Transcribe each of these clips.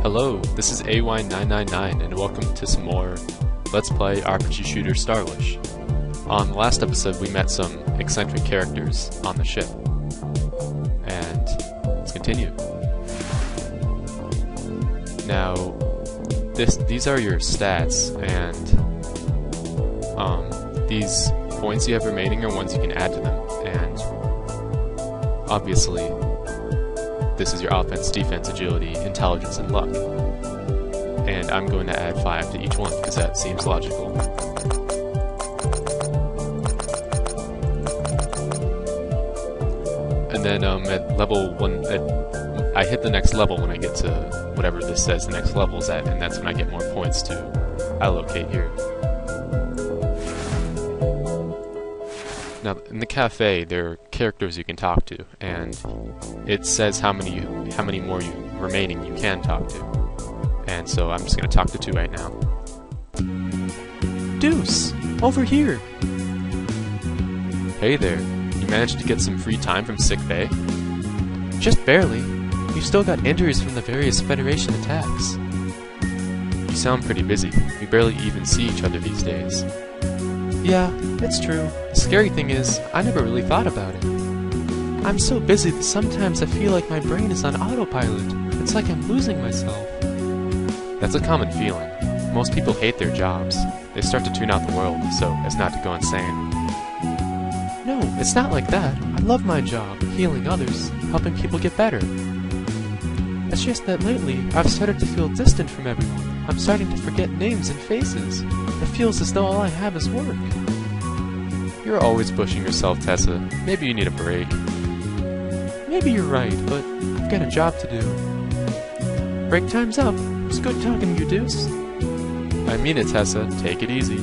Hello, this is AY999 and welcome to some more Let's Play RPG shooter Starwish. On the last episode we met some eccentric characters on the ship. And let's continue. Now, these are your stats, and these points you have remaining are ones you can add to them, and obviously this is your offense, defense, agility, intelligence, and luck. And I'm going to add 5 to each one, because that seems logical. And then at level 1, I hit the next level when I get to whatever this says the next level's at, and that's when I get more points to allocate here. Now, in the cafe, there are characters you can talk to, and it says how many more remaining you can talk to. And so I'm just going to talk to 2 right now. Deuce! Over here! Hey there. You managed to get some free time from sick bay? Just barely. You've still got injuries from the various Federation attacks. You sound pretty busy. We barely even see each other these days. Yeah, it's true. The scary thing is, I never really thought about it. I'm so busy that sometimes I feel like my brain is on autopilot. It's like I'm losing myself. That's a common feeling. Most people hate their jobs. They start to tune out the world so as not to go insane. No, it's not like that. I love my job, healing others, helping people get better. It's just that lately, I've started to feel distant from everyone. I'm starting to forget names and faces. It feels as though all I have is work. You're always pushing yourself, Tessa. Maybe you need a break. Maybe you're right, but I've got a job to do. Break time's up. It's good talking to you, Deuce. I mean it, Tessa. Take it easy.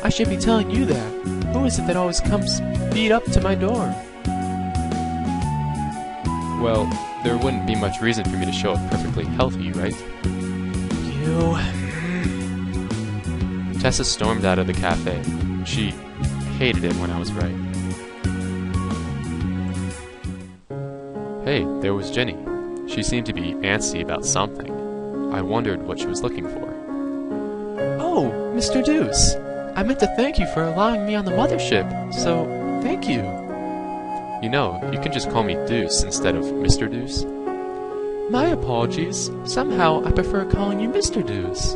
I should be telling you that. Who is it that always comes beat up to my door? Well, there wouldn't be much reason for me to show up perfectly healthy, right? You... Tessa stormed out of the cafe. She hated it when I was right. Hey, there was Jenny. She seemed to be antsy about something. I wondered what she was looking for. Oh, Mr. Deuce! I meant to thank you for allowing me on the mothership, so thank you. You know, you can just call me Deuce instead of Mr. Deuce. My apologies. Somehow I prefer calling you Mr. Deuce.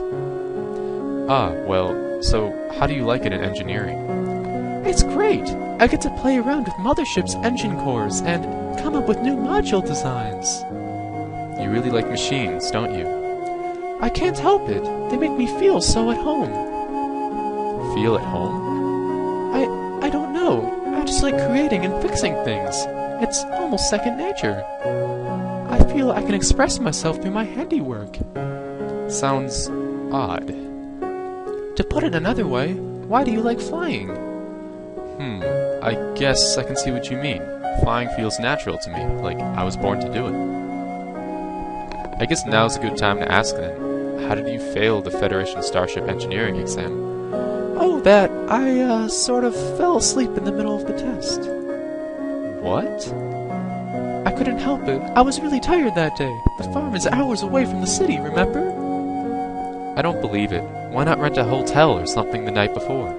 Ah, well, so how do you like it in engineering? It's great! I get to play around with mothership's engine cores and come up with new module designs. You really like machines, don't you? I can't help it. They make me feel so at home. Feel at home? I don't know. I just like creating and fixing things. It's almost second nature. I feel I can express myself through my handiwork. Sounds odd. To put it another way, why do you like flying? I guess I can see what you mean. Flying feels natural to me, like I was born to do it. I guess now's a good time to ask then. How did you fail the Federation Starship Engineering exam? Oh, that. I, sort of fell asleep in the middle of the test. What? I couldn't help it. I was really tired that day. The farm is hours away from the city, remember? I don't believe it. Why not rent a hotel or something the night before?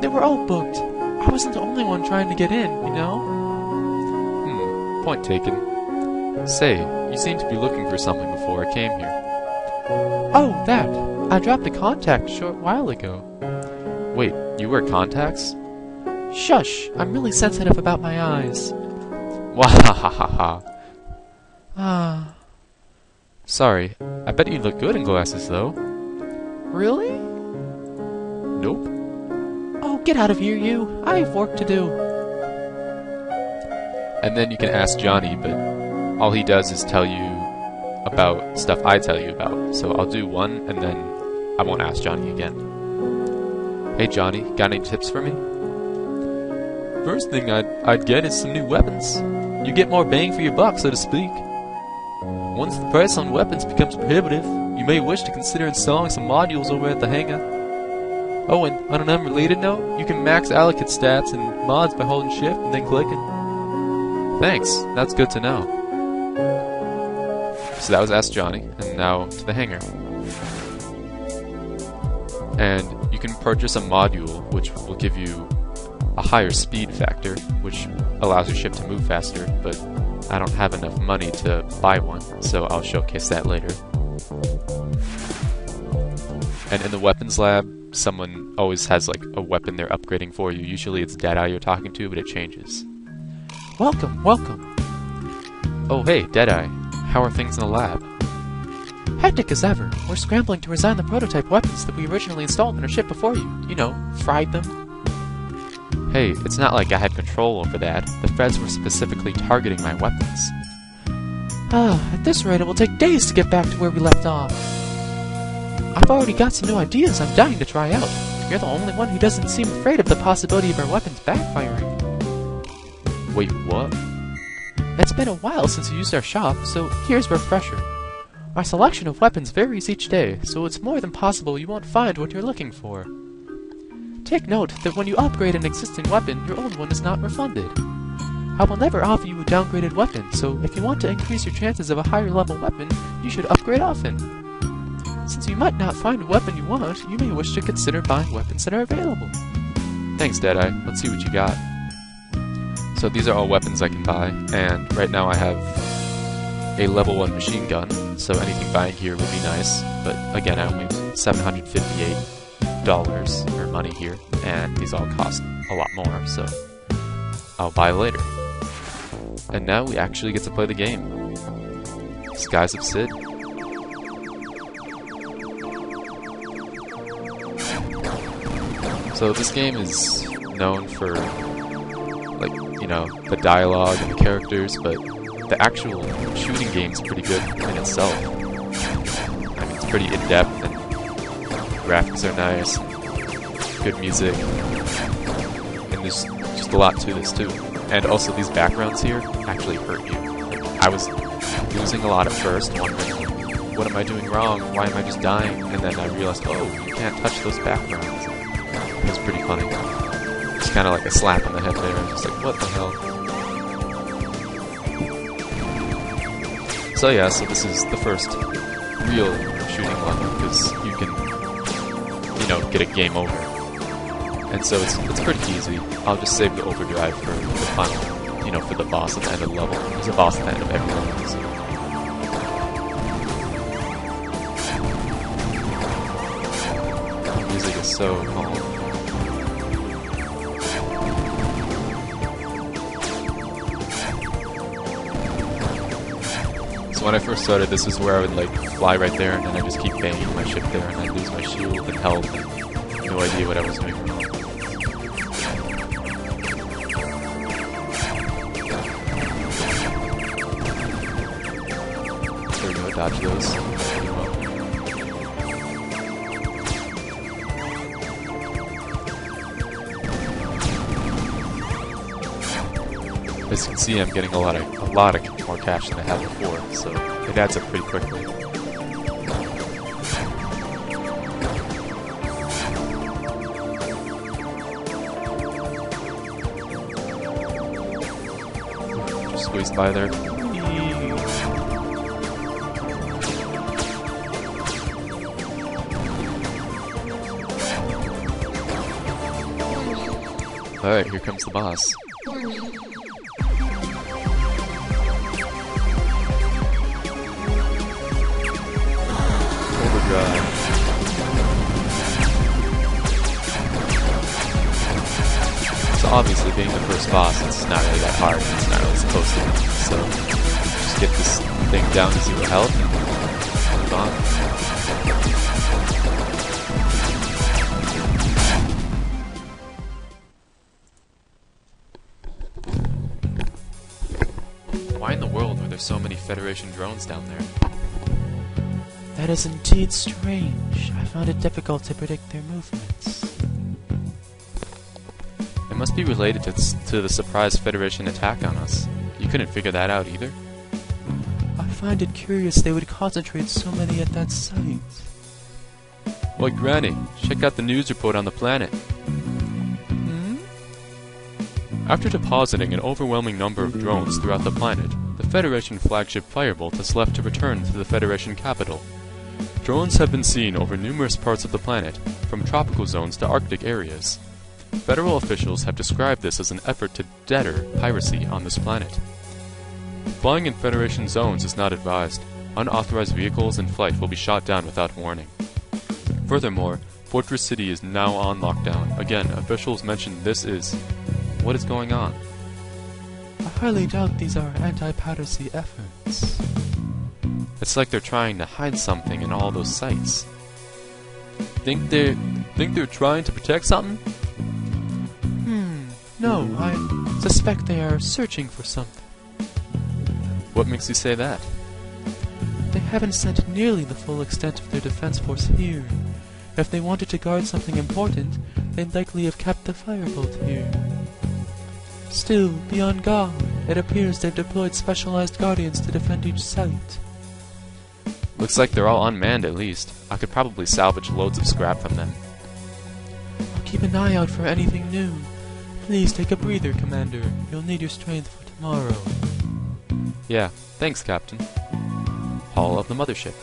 They were all booked. I wasn't the only one trying to get in, you know? Point taken. Say, you seemed to be looking for something before I came here. Oh, that. I dropped the contact a short while ago. Wait, you wear contacts? Shush, I'm really sensitive about my eyes. Wahahaha. Ah. Sorry, I bet you look good in glasses, though. Really? Nope. Oh, get out of here, you. I have work to do. And then you can ask Johnny, but all he does is tell you about stuff I tell you about. So I'll do one, and then I won't ask Johnny again. Hey Johnny, got any tips for me? First thing I'd get is some new weapons. You get more bang for your buck, so to speak. Once the price on weapons becomes prohibitive, you may wish to consider installing some modules over at the hangar. Oh, and on an unrelated note, you can max allocate stats and mods by holding shift and then clicking. Thanks, that's good to know. So that was Ask Johnny, and now to the hangar. And you can purchase a module which will give you a higher speed factor, which allows your ship to move faster, but I don't have enough money to buy one, so I'll showcase that later. And in the weapons lab, someone always has like a weapon they're upgrading for you. Usually it's Deadeye you're talking to, but it changes. Welcome, welcome! Oh hey, Deadeye. How are things in the lab? Hectic as ever. We're scrambling to resign the prototype weapons that we originally installed in our ship before you. You know, fried them. Hey, it's not like I had control over that. The Feds were specifically targeting my weapons. At this rate it will take days to get back to where we left off. I've already got some new ideas I'm dying to try out. You're the only one who doesn't seem afraid of the possibility of our weapons backfiring. Wait, what? It's been a while since you used our shop, so here's a refresher. Our selection of weapons varies each day, so it's more than possible you won't find what you're looking for. Take note that when you upgrade an existing weapon, your old one is not refunded. I will never offer you a downgraded weapon, so if you want to increase your chances of a higher level weapon, you should upgrade often. Since you might not find a weapon you want, you may wish to consider buying weapons that are available. Thanks, Deadeye. Let's see what you got. So these are all weapons I can buy, and right now I have a level 1 machine gun, so anything buying here would be nice, but again, I only have $758 or money here, and these all cost a lot more, so I'll buy later. And now we actually get to play the game. Skies of Sid. So this game is known for, like, you know, the dialogue and the characters, but the actual shooting game's pretty good in itself. I mean, it's pretty in-depth, and graphics are nice, good music, and there's just a lot to this too. And also these backgrounds here actually hurt you. Like, I was losing a lot at first, wondering, what am I doing wrong? Why am I just dying? And then I realized, oh, you can't touch those backgrounds. It was pretty funny. It's kind of like a slap on the head there. I was just like, what the hell? So yeah, so this is the first real shooting one, because you can, you know, get a game over. And so it's pretty easy. I'll just save the overdrive for the final, you know, for the boss at the end of the level. There's a boss at the end of every level, so. The music is so calm. When I first started, this is where I would like fly right there, and then I just keep banging my ship there, and I lose my shield and health, and no idea what I was doing wrong. There we go, dodge those. Pretty well. As you can see, I'm getting a lot of more cash than I had before, so it adds up pretty quickly. Just squeezed by there. Alright, here comes the boss. So obviously, being the first boss, it's not really that hard. It's not really supposed to be. So just get this thing down to 0 health and move on. Why in the world are there so many Federation drones down there? That is indeed strange. I found it difficult to predict their movements. It must be related to the surprise Federation attack on us. You couldn't figure that out either? I find it curious they would concentrate so many at that site. Well, Granny, check out the news report on the planet. After depositing an overwhelming number of drones throughout the planet, the Federation flagship Firebolt has left to return to the Federation capital. Drones have been seen over numerous parts of the planet, from tropical zones to Arctic areas. Federal officials have described this as an effort to deter piracy on this planet. Flying in Federation zones is not advised. Unauthorized vehicles in flight will be shot down without warning. Furthermore, Fortress City is now on lockdown. Again, officials mention this is... What is going on? I highly doubt these are anti-piracy efforts. It's like they're trying to hide something in all those sites. Think they're trying to protect something? No, I suspect they are searching for something. What makes you say that? They haven't sent nearly the full extent of their defense force here. If they wanted to guard something important, they'd likely have kept the Firebolt here. Still, beyond guard, it appears they've deployed specialized guardians to defend each site. Looks like they're all unmanned at least. I could probably salvage loads of scrap from them. I'll keep an eye out for anything new. Please take a breather, Commander. You'll need your strength for tomorrow. Yeah, thanks, Captain. Hall of the Mothership.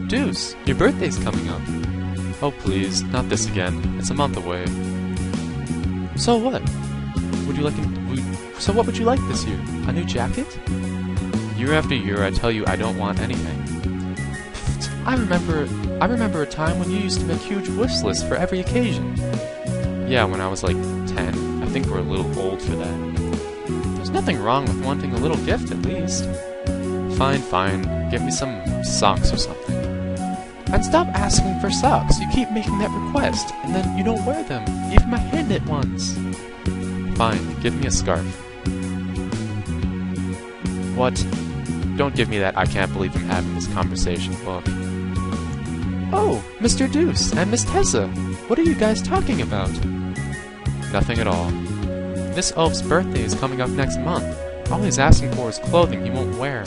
Deuce, your birthday's coming up. Oh please, not this again. It's a month away. So what? So what would you like this year? A new jacket? Year after year, I tell you I don't want anything. I remember a time when you used to make huge wish lists for every occasion. Yeah, when I was like 10. I think we're a little old for that. There's nothing wrong with wanting a little gift, at least. Fine. Get me some socks or something. And stop asking for socks. You keep making that request, and then you don't wear them, even my hand-knit ones. Fine, give me a scarf. What? Don't give me that I can't believe I'm having this conversation look. Oh, Mr. Deuce and Miss Tessa, what are you guys talking about? Nothing at all. Miss Oaf's birthday is coming up next month. All he's asking for is clothing he won't wear.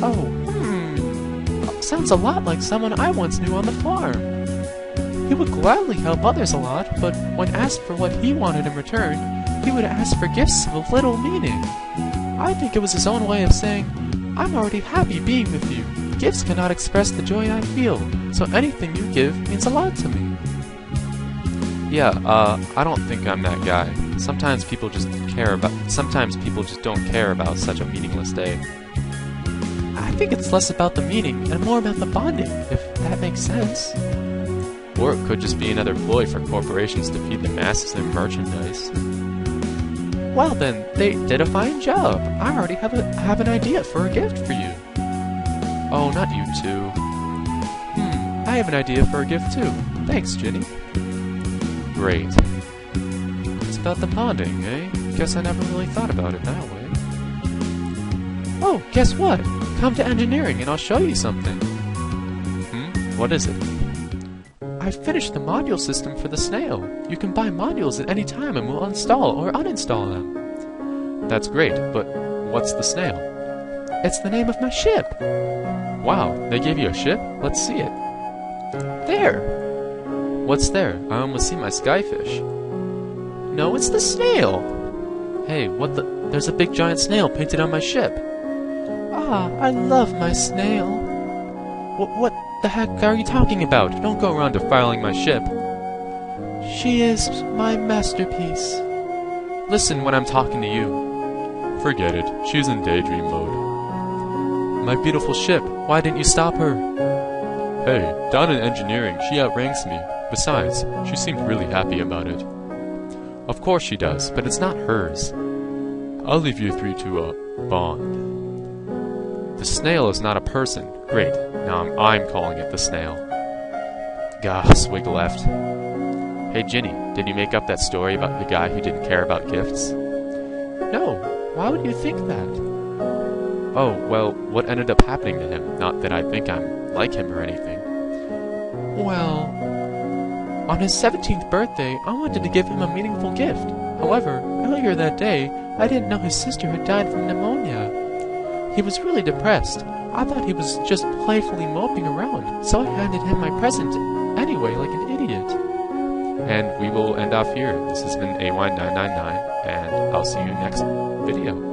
Oh, sounds a lot like someone I once knew on the farm. He would gladly help others a lot, but when asked for what he wanted in return, he would ask for gifts of little meaning. I think it was his own way of saying, I'm already happy being with you. Gifts cannot express the joy I feel, so anything you give means a lot to me. Yeah, I don't think I'm that guy. Sometimes people just don't care about such a meaningless day. I think it's less about the meaning and more about the bonding, if that makes sense. Or it could just be another ploy for corporations to feed the masses their merchandise. Well then, they did a fine job. I already have an idea for a gift for you. Oh, not you two. I have an idea for a gift too. Thanks, Ginny. Great. It's about the bonding, eh? Guess I never really thought about it that way. Oh, guess what? Come to engineering and I'll show you something. What is it? I finished the module system for the snail. You can buy modules at any time and we'll install or uninstall them. That's great, but what's the snail? It's the name of my ship. Wow, they gave you a ship? Let's see it. There. What's there? I almost see my skyfish. No, it's the snail. Hey, what the... There's a big giant snail painted on my ship. Ah, I love my snail. What the heck are you talking about? Don't go around defiling my ship. She is my masterpiece. Listen when I'm talking to you. Forget it. She's in daydream mode. My beautiful ship. Why didn't you stop her? Hey, down in engineering, she outranks me. Besides, she seemed really happy about it. Of course she does, but it's not hers. I'll leave you three to, bond. The snail is not a person. Great. Now I'm calling it the snail. Gah, swig left. Hey, Ginny, did you make up that story about the guy who didn't care about gifts? No. Why would you think that? Oh, well, what ended up happening to him? Not that I think I'm like him or anything. Well, on his 17th birthday, I wanted to give him a meaningful gift. However, earlier that day, I didn't know his sister had died from pneumonia. He was really depressed. I thought he was just playfully moping around, so I handed him my present anyway, like an idiot. And we will end off here. This has been AY999, and I'll see you next video.